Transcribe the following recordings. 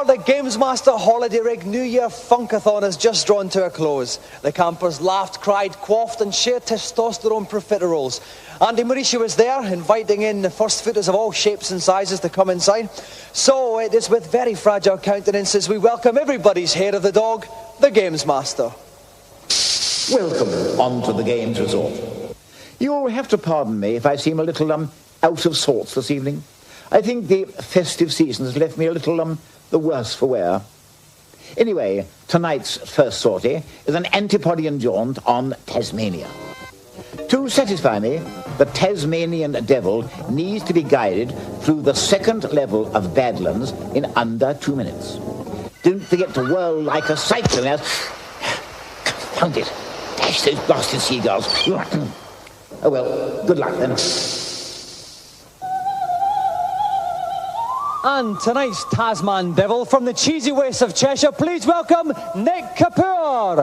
The Gamesmaster Holiday Rig New Year Funkathon has just drawn to a close. The campers laughed, cried, quaffed and shared testosterone profiteroles. Andy Mauricio was there, inviting in the first footers of all shapes and sizes to come inside. So it is with very fragile countenances we welcome everybody's hair of the dog, the Gamesmaster. Welcome on to the Games Resort. You'll have to pardon me if I seem a little out of sorts this evening. I think the festive season has left me a little the worse for wear. Anyway, tonight's first sortie is an Antipodean jaunt on Tasmania. To satisfy me, the Tasmanian Devil needs to be guided through the second level of Badlands in under 2 minutes. Don't forget to whirl like a cyclone. Confound it. Dash those blasted seagulls. Oh well, good luck then. And tonight's Tasman Devil from the cheesy wastes of Cheshire, please welcome Nick Kapur.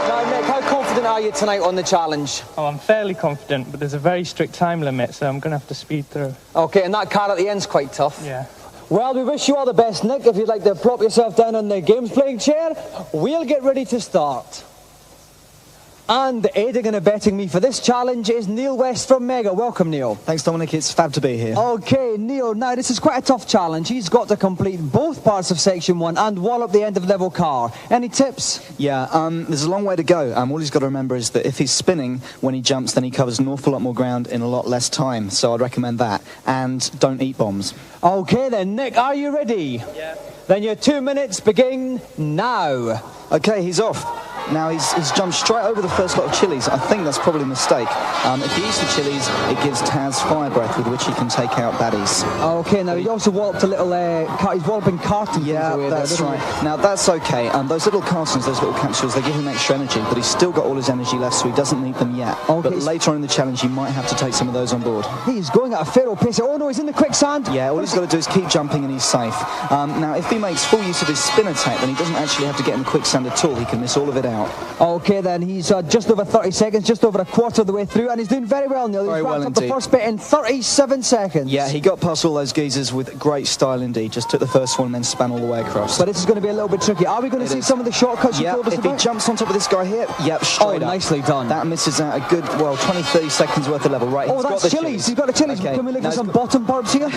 Now, Nick, how confident are you tonight on the challenge? Oh, I'm fairly confident, but there's a very strict time limit, so I'm going to have to speed through. Okay, and that car at the end's quite tough. Yeah. Well, we wish you all the best, Nick. If you'd like to plop yourself down on the games playing chair, we'll get ready to start. And aiding and abetting me for this challenge is Neil West from Mega. Welcome, Neil. Thanks, Dominic. It's fab to be here. Okay, Neil, now this is quite a tough challenge. He's got to complete both parts of Section 1 and wallop the end of level car. Any tips? Yeah, there's a long way to go. All he's got to remember is that if he's spinning when he jumps, then he covers an awful lot more ground in a lot less time. So I'd recommend that. And don't eat bombs. Okay then, Nick, are you ready? Yeah. Then your 2 minutes begin now. Okay, he's off. Now, he's jumped straight over the first lot of chilies. I think that's probably a mistake. If he eats the chilies, it gives Taz fire breath with which he can take out baddies. Okay, now he also walloped a little, he's walloping cartons. Yeah, that's right. Now, that's okay. Those little cartons, those little capsules, they give him extra energy, but he's still got all his energy left, so he doesn't need them yet. Okay. But later on in the challenge, he might have to take some of those on board. He's going at a feral pace. Oh, no, he's in the quicksand. Yeah, all he's got to do is keep jumping and he's safe. Now, if he makes full use of his spin attack, then he doesn't actually have to get in the quicksand at all. He can miss all of it out. Okay, then he's just over 30 seconds, just over a quarter of the way through, and he's doing very well, Neil. He's wrapped up the first bit in 37 seconds. Yeah, he got past all those geezers with great style indeed. Just took the first one and then span all the way across. But this is going to be a little bit tricky. Are we going to see some of the shortcuts you told us about? If he jumps on top of this guy here, yep, straight up. Nicely done. That misses out a good, 20-30 seconds worth of level. Right, oh, that's chilies. He's got the chilies. Okay. Can we look at some bottom burps here?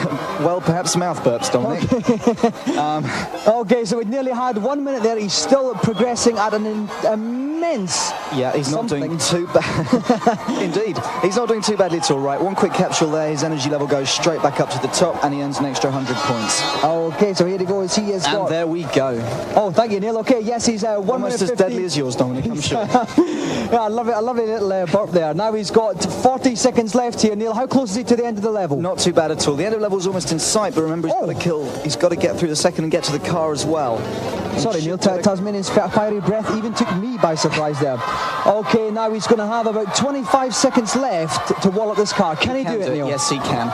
Well, perhaps mouth burps, Dominic. Okay. Okay, so we nearly had 1 minute there. He's still progressing at an immense... Yeah, he's not doing too bad. Indeed. He's not doing too badly at all, right? One quick capsule there, his energy level goes straight back up to the top, and he earns an extra 100 points. Okay, so here he goes. He is And there we go. Oh, thank you, Neil. Okay, yes, he's 1 minute almost as deadly as yours, Dominic, I'm sure. Yeah, I love it. I love a little burp there. Now he's got 40 seconds left here, Neil. How close is he to the end of the level? Not too bad at all. The end of the level is almost in sight, but remember, he's got to get through the second and get to the car as well. Sorry, Neil, Tasmanian's fiery breath even took me by surprise there. Okay, now he's going to have about 25 seconds left to wallop this car. Can he do it, Neil? Yes, he can.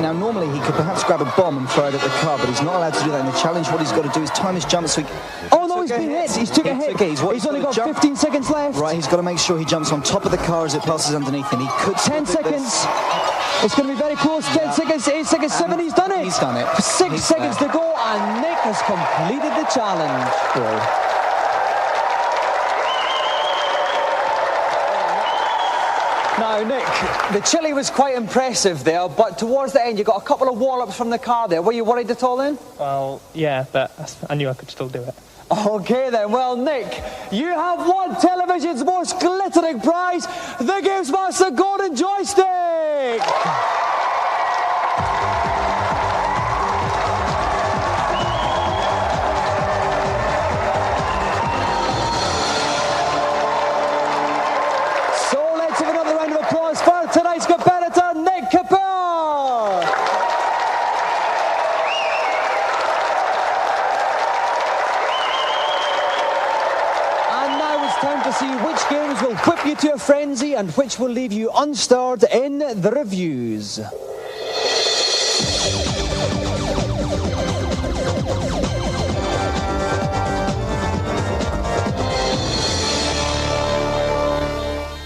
Now, normally he could perhaps grab a bomb and throw it at the car, but he's not allowed to do that in the challenge. What he's got to do is time his jump so he... Oh, no, he's been hit. He's took a hit. Okay, he's only got 15 seconds left. Right, he's got to make sure he jumps on top of the car as it passes underneath him. He could... 10 seconds. It's going to be very close. 10 seconds, 8 seconds, 7. He's done it. He's done it. 6 seconds to go, and Nick has completed the challenge. Cool. Now, Nick, the chili was quite impressive there, but towards the end you got a couple of wallops from the car there. Were you worried at all then? Well, yeah, but I knew I could still do it. Okay then, well, Nick, you have won television's most glittering prize, the Gamesmaster Golden Joystick! For tonight's competitor, Nick Kapur! And now it's time to see which games will whip you to a frenzy and which will leave you unstirred in the reviews.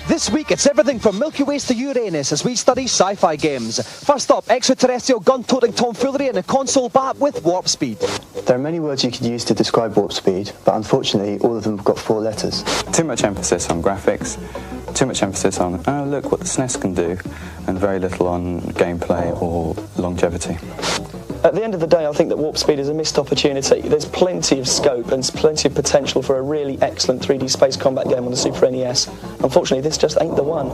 This week, it's everything from Milky Ways to Uranus as we study sci-fi games. First up, extraterrestrial gun-toting tomfoolery in a console bat with warp speed. There are many words you could use to describe warp speed, but unfortunately, all of them have got 4 letters. Too much emphasis on graphics, too much emphasis on, oh, look what the SNES can do, and very little on gameplay or longevity. At the end of the day, I think that warp speed is a missed opportunity. There's plenty of scope and plenty of potential for a really excellent 3D space combat game on the Super NES. Unfortunately, this just ain't the one.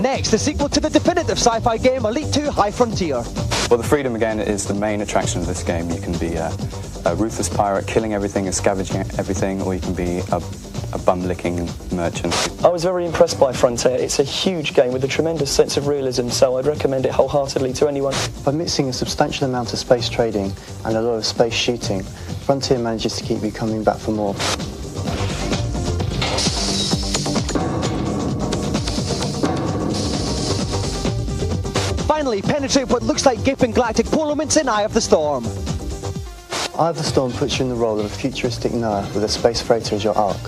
Next, the sequel to the definitive sci-fi game Elite 2 High Frontier. Well, the freedom, again, is the main attraction of this game. You can be a ruthless pirate, killing everything and scavenging everything, or you can be a bum-licking merchant. I was very impressed by Frontier. It's a huge game with a tremendous sense of realism, so I'd recommend it wholeheartedly to anyone. By mixing a substantial amount of space trading and a lot of space shooting, Frontier manages to keep you coming back for more. Finally, penetrate what looks like gaping galactic polements in Eye of the Storm. Eye of the Storm puts you in the role of a futuristic Noah with a space freighter as your ark.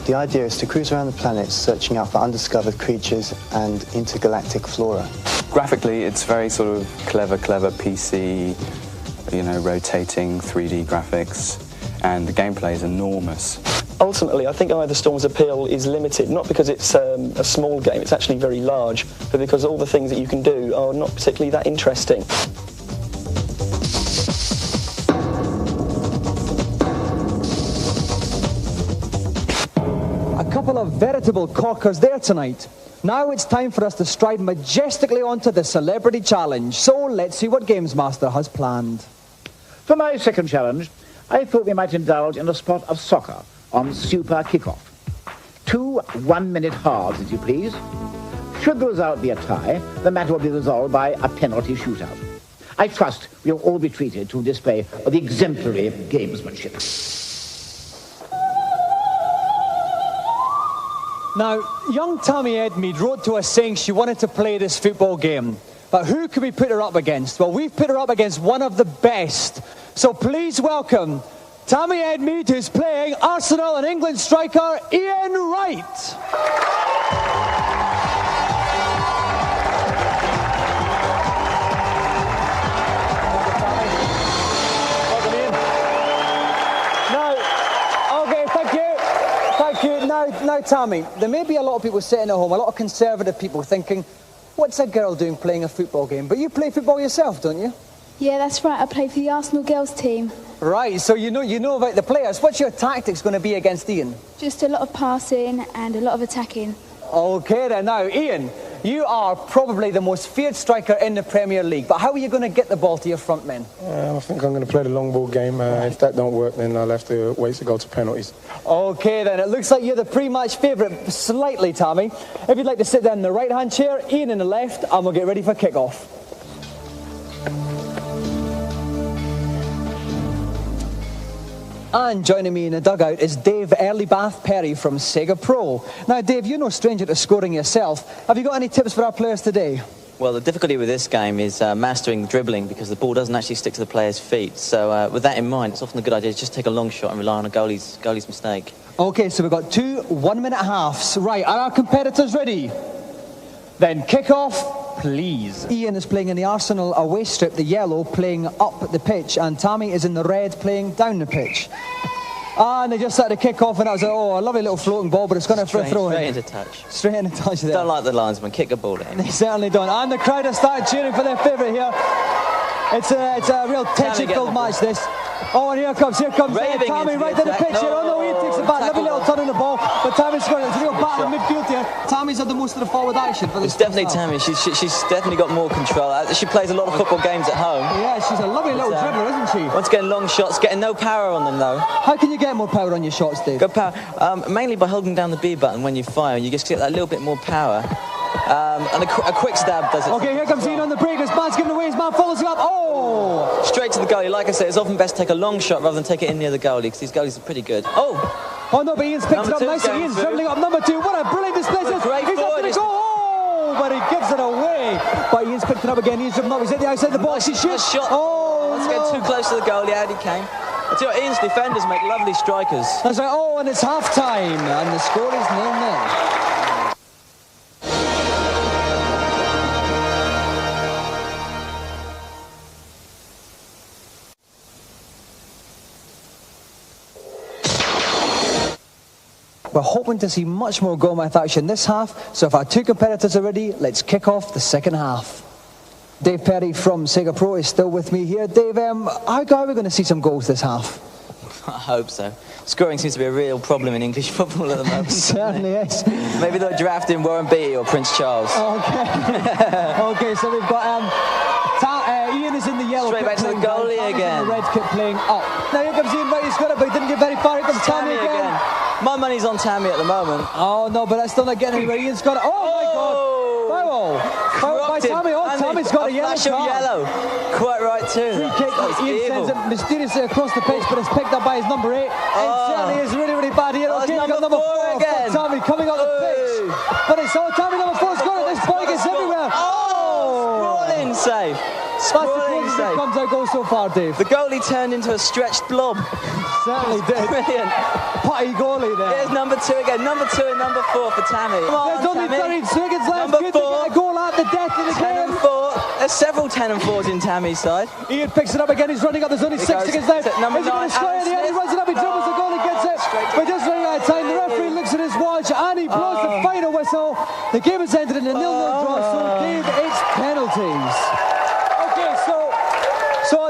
The idea is to cruise around the planets searching out for undiscovered creatures and intergalactic flora. Graphically, it's very sort of clever PC, you know, rotating 3D graphics, and the gameplay is enormous. Ultimately, I think Eye of the Storm's appeal is limited, not because it's a small game, it's actually very large, but because all the things that you can do are not particularly that interesting. A couple of veritable corkers there tonight. Now it's time for us to stride majestically onto the Celebrity Challenge. So let's see what Gamesmaster has planned. For my second challenge, I thought we might indulge in a spot of soccer on Super Kickoff. 2 one-minute halves, if you please. Should the result be a tie, the matter will be resolved by a penalty shootout. I trust we'll all be treated to a display of the exemplary gamesmanship. Now, young Tommy Edme wrote to us saying she wanted to play this football game. But who can we put her up against? Well, we've put her up against one of the best. So please welcome Tommy Edme, who's playing Arsenal and England striker Ian Wright. Now, Tommy, there may be a lot of people sitting at home, a lot of conservative people thinking, what's a girl doing playing a football game? But you play football yourself, don't you? Yeah, that's right. I play for the Arsenal girls team. Right, so you know about the players. What's your tactics going to be against Ian? Just a lot of passing and a lot of attacking. Okay then, now Ian, you are probably the most feared striker in the Premier League, but how are you going to get the ball to your front men? I think I'm going to play the long ball game. If that don't work, then I'll have to wait to go to penalties. Okay then, it looks like you're the pre-match favourite slightly, Tommy. If you'd like to sit down in the right-hand chair, Ian in the left, and we'll get ready for kick-off. And joining me in the dugout is Dave Earlybath Perry from Sega Pro. Now, Dave, you're no stranger to scoring yourself. Have you got any tips for our players today? Well, the difficulty with this game is mastering dribbling because the ball doesn't actually stick to the player's feet. So with that in mind, it's often a good idea to just take a long shot and rely on a goalie's mistake. OK, so we've got 2 one-minute halves. Right, are our competitors ready? Then kick off please. Ian is playing in the Arsenal away strip, the yellow, playing up the pitch, and Tammy is in the red, playing down the pitch. And they just started to kick off, and I was like, oh, a lovely little floating ball, but it's going for a throw. Straight into touch. Straight into touch there. Don't like the linesman. Kick a ball in. They certainly don't. And the crowd have started cheering for their favourite here. It's a real tension-filled match, this. Oh, and here comes Tammy right to the pitch here. Oh no, Ian takes it back. Lovely little turn on the ball, but Tammy's got it. It's a real battle in midfield here. Tammy's had the most of the forward action for this. It's definitely Tammy. She's definitely got more control. She plays a lot of football games at home. Yeah, she's a lovely little dribbler, isn't she? Once getting long shots, getting no power on them though. How can you get more power on your shots, Dave? Good power. Mainly by holding down the B button when you fire. You just get that little bit more power. And a quick stab does it. Okay, here comes Ian on the break. His man's giving away. His man follows him up. Oh! Straight to the goalie. Like I said, it's often best to take a long shot rather than take it in near the goalie, because these goalies are pretty good. Oh no, but Ian's picked it up nicely. Ian's dribbling up number 2. What a brilliant display. He's up for the goal. Oh, but he gives it away. But Ian's picked it up again. Ian's dribbling up. He's at the outside of the box. He shoots. Shot. Oh, let's get too close to the goalie. Out he came. I tell you what, Ian's defenders make lovely strikers. That's right. Oh, and it's half time, and the score is 0-0. We're hoping to see much more goal-mouth action this half, so if our two competitors are ready, let's kick off the second half. Dave Perry from Sega Pro is still with me here. Dave, how are we going to see some goals this half? I hope so. Scoring seems to be a real problem in English football at the moment. It certainly is. Maybe they'll draft in Warren Beatty or Prince Charles. Okay. Okay, so we've got Ian is in the yellow. Straight back to the goalie again. In the red kit playing up. Now here comes Ian Wright. He's got it, but he didn't get very far. Here comes Tammy again. My money's on Tammy at the moment. Oh no, but that's still not getting anywhere. Ian's got it. Oh my God! Foul by Tammy. Oh, Tammy's got a yellow card. Flash of yellow. Quite right too. Free kick. Ian sends it mysteriously across the pitch, but it's picked up by his number 8. It certainly is really, really bad here. Okay, we've got number 4 again. Tammy coming up the pitch, but it's all Tammy number 4's got it. This boy gets everywhere. Sprawling save. Sprawling save. Comes out goal so far, Dave. The goalie turned into a stretched blob. Certainly did. Brilliant. Putty goalie there. There's number 2 again. Number 2 and number 4 for Tammy. There's only 30 seconds left. Number 4. A goal at the death of the 10 game. and 4. There's several 10 and 4s in Tammy's side. Ian picks it up again. He's running up. There's only 6 seconds left. Number 9. He runs it up. He dribbles the goal. He gets it. We're just running out of time. The referee looks at his watch and he blows the final whistle. The game has ended in a 0-0 draw. So Dave, it's penalties.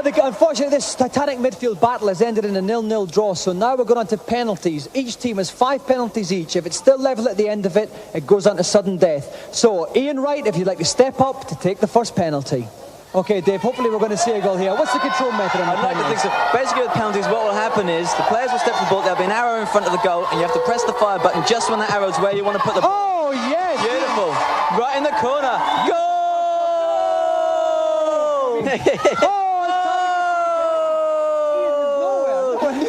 Unfortunately, this titanic midfield battle has ended in a 0-0 draw, so now we're going on to penalties. Each team has 5 penalties each. If it's still level at the end of it, it goes on to sudden death. So, Ian Wright, if you'd like to step up to take the first penalty. Okay, Dave, hopefully we're going to see a goal here. What's the control method on the I'd like to think so. Basically, with penalties, what will happen is the players will step to the ball, there'll be an arrow in front of the goal, and you have to press the fire button just when that arrow's where you want to put the ball. Oh, yes! Beautiful. Right in the corner. Goal!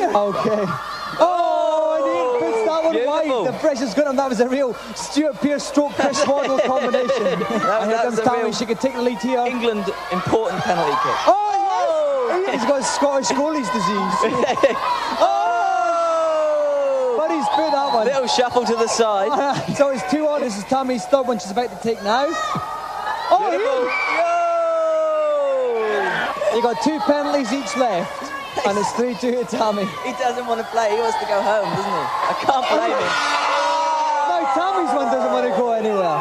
Okay. Oh, and Ian puts that one wide. The pressure's got him. That was a real Stuart Pearce stroke Chris Waddle combination. And here comes Tammy. She could take the lead here. England important penalty kick. Oh, yes! He's got Scottish goalie's disease. But he's put that one. Little shuffle to the side. So it's 2-1. This is Tammy's third one she's about to take now. Oh, you got 2 penalties each left. And it's 3-2 to Tammy. He doesn't want to play. He wants to go home, doesn't he? I can't blame him. No, Tammy's one doesn't want to go anywhere.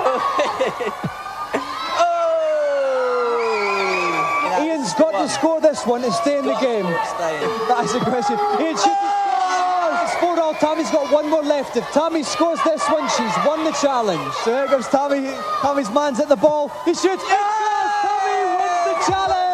Ian's got to score this one to stay in the game. That's a question. Ian shoots. It's 4-4. Tammy's got 1 more left. If Tammy scores this one, she's won the challenge. So here comes Tammy. Tammy's man's at the ball. He shoots. Tammy wins the challenge.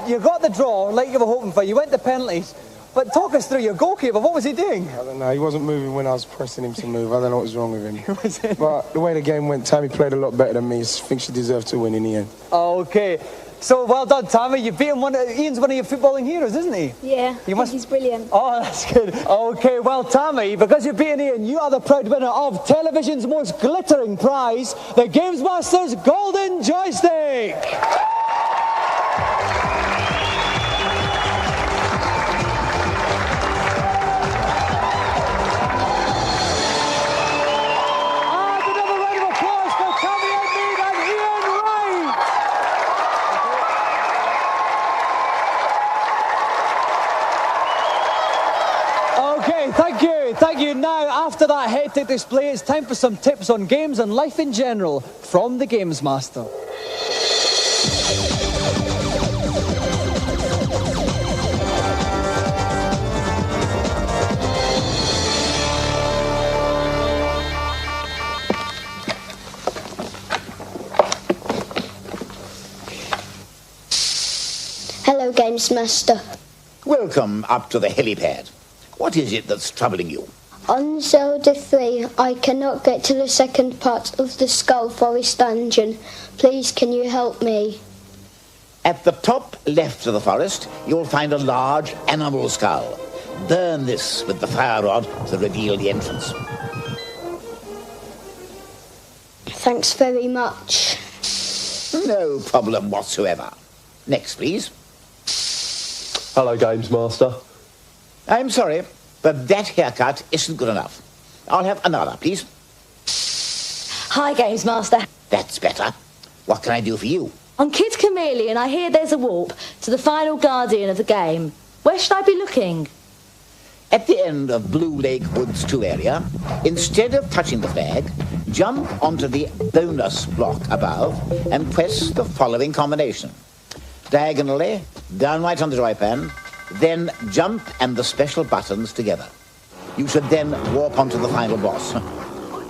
You got the draw like you were hoping for. You went to penalties. But talk us through your goalkeeper. What was he doing? I don't know. He wasn't moving when I was pressing him to move. I don't know what was wrong with him. But the way the game went, Tammy played a lot better than me. I think she deserved to win in the end. Okay. So well done, Tommy. You've beaten Ian's one of your footballing heroes, isn't he? Yeah, he's brilliant. Oh, that's good. Okay, well, Tammy, because you've beaten Ian, you are the proud winner of television's most glittering prize, the Gamesmaster's Golden Joystick. And another round of applause for Tommy Edme and Ian Wright. Okay, thank you. Now, after that hectic display, it's time for some tips on games and life in general from the Gamesmaster. Hello, Gamesmaster. Welcome up to the helipad. What is it that's troubling you? On Zelda III, I cannot get to the second part of the Skull Forest dungeon. Please, can you help me? At the top left of the forest, you'll find a large animal skull. Burn this with the fire rod to reveal the entrance. Thanks very much. No problem whatsoever. Next, please. Hello, Gamesmaster. I'm sorry, but that haircut isn't good enough. I'll have another, please. Hi, Gamesmaster. That's better. What can I do for you? On Kid Chameleon, I hear there's a warp to the final guardian of the game. Where should I be looking? At the end of Blue Lake Woods 2 area, instead of touching the flag, jump onto the bonus block above and press the following combination. Diagonally, downright on the joypad, then jump and the special buttons together. You should then warp onto the final boss.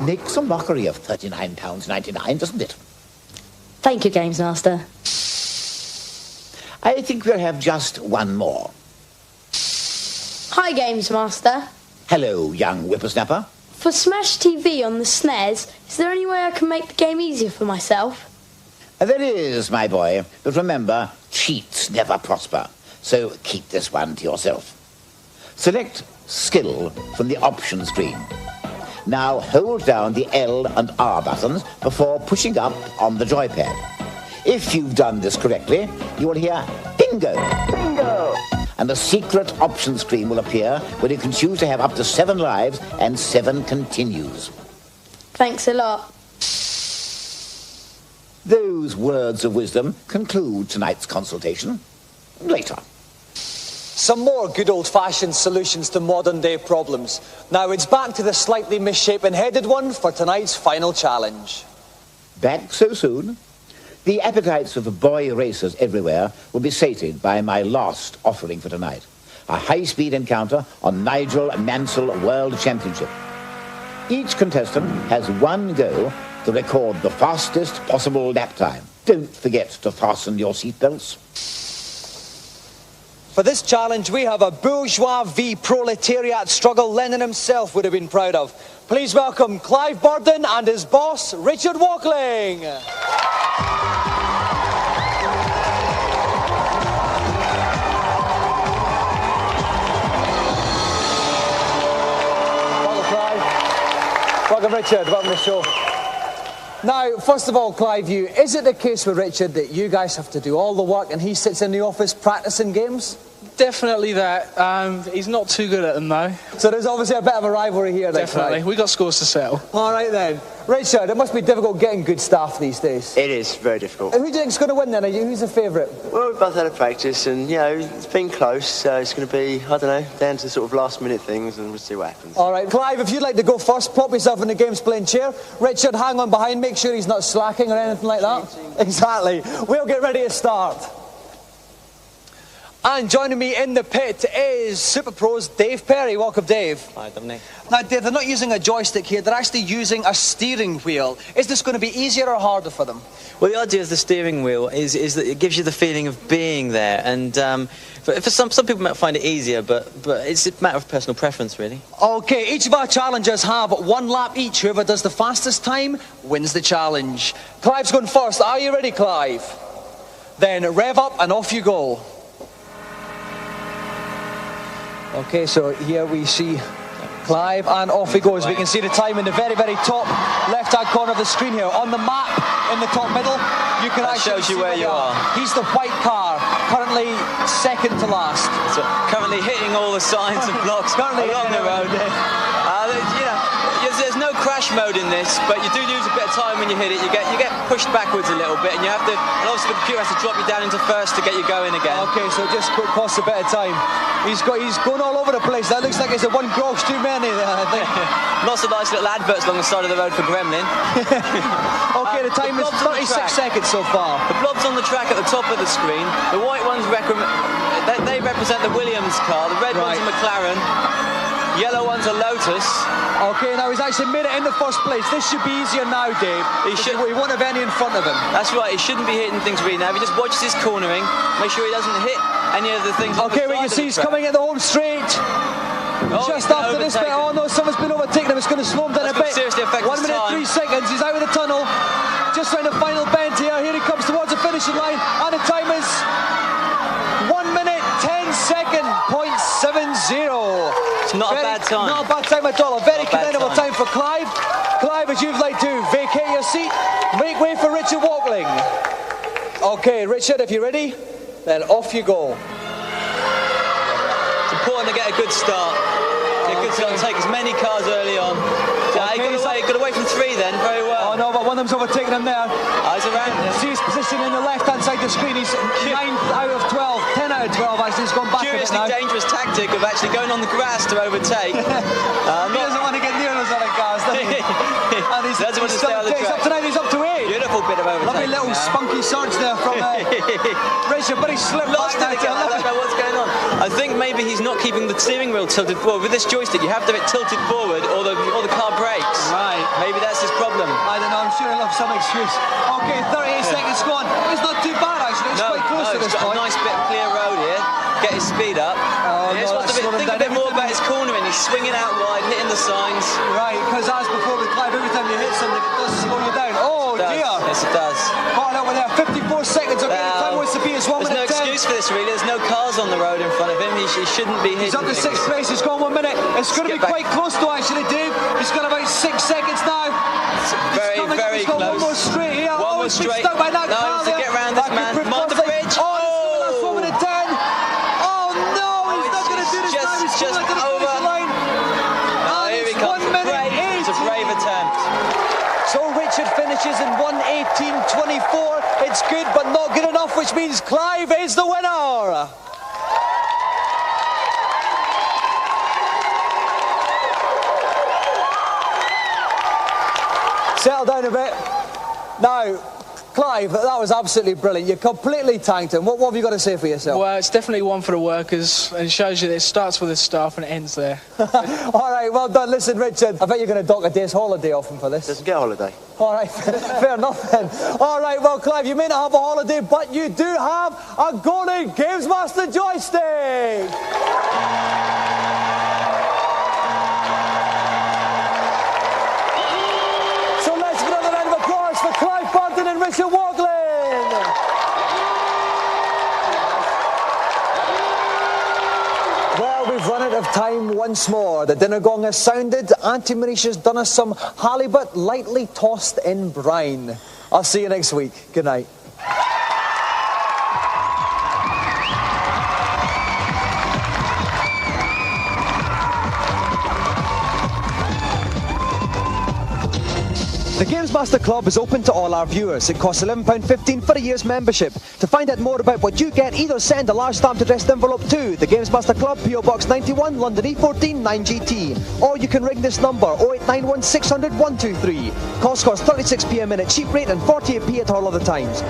Makes a mockery of £39.99, doesn't it? Thank you, Gamesmaster. I think we'll have just one more. Hi, Gamesmaster. Hello, young whippersnapper. For Smash TV on the SNES, is there any way I can make the game easier for myself? There is, my boy, but remember, cheats never prosper. So keep this one to yourself. Select Skill from the options screen. Now hold down the L and R buttons before pushing up on the joypad. If you've done this correctly, you will hear bingo. Bingo! And a secret option screen will appear where you can choose to have up to 7 lives and 7 continues. Thanks a lot. Those words of wisdom conclude tonight's consultation. Later. Some more good old-fashioned solutions to modern-day problems. Now it's back to the slightly misshapen headed one for tonight's final challenge. Back so soon? The appetites of boy racers everywhere will be sated by my last offering for tonight. A high-speed encounter on Nigel Mansell World Championship. Each contestant has one go to record the fastest possible lap time. Don't forget to fasten your seatbelts. For this challenge, we have a bourgeois v proletariat struggle Lenin himself would have been proud of. Please welcome Clive Bordon and his boss, Richard Wling. Welcome, Clive. Welcome, Richard. Welcome to the show. Now, first of all, Clive, is it the case with Richard that you guys have to do all the work and he sits in the office practicing games? Definitely that. He's not too good at them, though. So there's obviously a bit of a rivalry here, then, Definitely. We got scores to settle. All right, then. Richard, it must be difficult getting good staff these days. It is very difficult. Who do you think's going to win, then? Who's the favourite? Well, we've both had a practice, and, it's been close, so it's going to be, I don't know, down to sort of last-minute things, and we'll see what happens. All right, Clive, if you'd like to go first, plop yourself in the game's playing chair. Richard, hang on behind, make sure he's not slacking or anything like that. Exactly. We'll get ready to start. And joining me in the pit is Super Pro's Dave Perry. Welcome, Dave. Hi, Dominic. Now, Dave, they're not using a joystick here, they're actually using a steering wheel. Is this going to be easier or harder for them? Well, the idea of the steering wheel is that it gives you the feeling of being there, and for some people might find it easier, but it's a matter of personal preference, really. Okay, each of our challengers have 1 lap each. Whoever does the fastest time wins the challenge. Clive's going first. Are you ready, Clive? Then rev up and off you go. Okay, so here we see Clive, and off he goes. We can see the time in the very, very top left-hand corner of the screen here. On the map, in the top middle, you can actually shows you see where you are. He's the white car, currently second to last. So currently hitting all the signs and blocks along the road. You know, there's no crash mode in this, but you do lose a bit of time when you hit it. You get pushed backwards a little bit, and you have to. And obviously the computer has to drop you down into first to get you going again. Okay, so it just costs a bit of time. He's going all over the place. That looks like it's a one gross too many there, I think. Lots of nice little adverts along the side of the road for Gremlin. Okay, the time is 36 seconds so far. The blobs on the track at the top of the screen. The white ones they represent the Williams car. The red one's a McLaren. Yellow one's a Lotus. Okay, now he's actually made it in the first place. This should be easier now, Dave. He won't have any in front of him. That's right, he shouldn't be hitting things really now. If he just watches his cornering, make sure he doesn't hit any of the things. Okay, we can see he's coming at the home straight. Just after this bit, oh no, someone's been overtaking him. It's going to slow him down a bit. Seriously affect 1 minute, 3 seconds. He's out of the tunnel. Just round the final bend here. Here he comes towards the finishing line. And the time is 1 minute, 10 seconds, 0.70. It's not a bad time. Not a bad time at all. A very commendable time for Clive. Clive, as you'd like to vacate your seat, make way for Richard Wling. Okay, Richard, if you're ready, then off you go. It's important to get a good start. Take as many cars early on. He got away from 3 then, very well. Oh no, but one of them's overtaken him there. He's around him. See his position in the left-hand side of the screen. He's 9 out of 12, 10 out of 12 actually. He's gone back a bit now. Curiously dangerous tactic of actually going on the grass to overtake. He doesn't want to get near those other cars, does he? And he's up to 9, he's up to 8. Beautiful bit of overtaking. Lovely little spunky surge there from Richard, but he's slipped lost it again. I don't know what's going on. I think maybe he's not keeping the steering wheel tilted forward. With this joystick, you have to have it tilted forward, or the car brakes. Right. Maybe that's his problem. I don't know. I'm sure he'll have some excuse. Okay, 38 seconds gone. It's not too bad actually. It's quite close to this point. Got a nice bit of clear road here. Get his speed up. Think a bit more about his cornering. He's swinging out wide, hitting the signs. Right, because as before with Clive, every time you hit something, it does slow you down. Oh dear. Yes, it does. Caught up with there. 54 seconds. Okay, the time wants to be as 1 minute. There's no excuse for this really. There's no cars on the road in front of him. He shouldn't be hitting. He's up to 6th place. He's gone 1 minute. It's going to be quite close though, actually, Dave. He's got about 6 seconds now. Very, very close. One more straight here. One more straight. Stuck by that car to get around this man. Come on, the bridge. That's 1 minute 10. Oh no, he's not going to do this now. He's just over the line. Here he comes. 1 minute 8. It's a brave attempt. So Richard finishes in 1:18.24. It's good, but not good enough, which means Clive is the winner. Settle down a bit. Now, Clive, that was absolutely brilliant. You completely tanked him. What have you got to say for yourself? Well, it's definitely one for the workers, and it shows you that it starts with the staff and it ends there. All right, well done. Listen, Richard, I bet you're going to dock a day's holiday off him for this. Doesn't get a holiday. All right, fair enough then. All right, well, Clive, you may not have a holiday, but you do have a golden Gamesmaster joystick. So let's give another round of applause for Clive Bordon and Richard Wling. Well, we've run out of time once more. The dinner gong has sounded. Auntie Marisha's done us some halibut lightly tossed in brine. I'll see you next week. Good night. The Gamesmaster Club is open to all our viewers. It costs £11.15 for a year's membership. To find out more about what you get, either send a large stamped addressed envelope to the Gamesmaster Club, PO Box 91, London E14 9GT. Or you can ring this number, 0891 600 123. Cost 36p a minute, cheap rate, and 48p at all other times.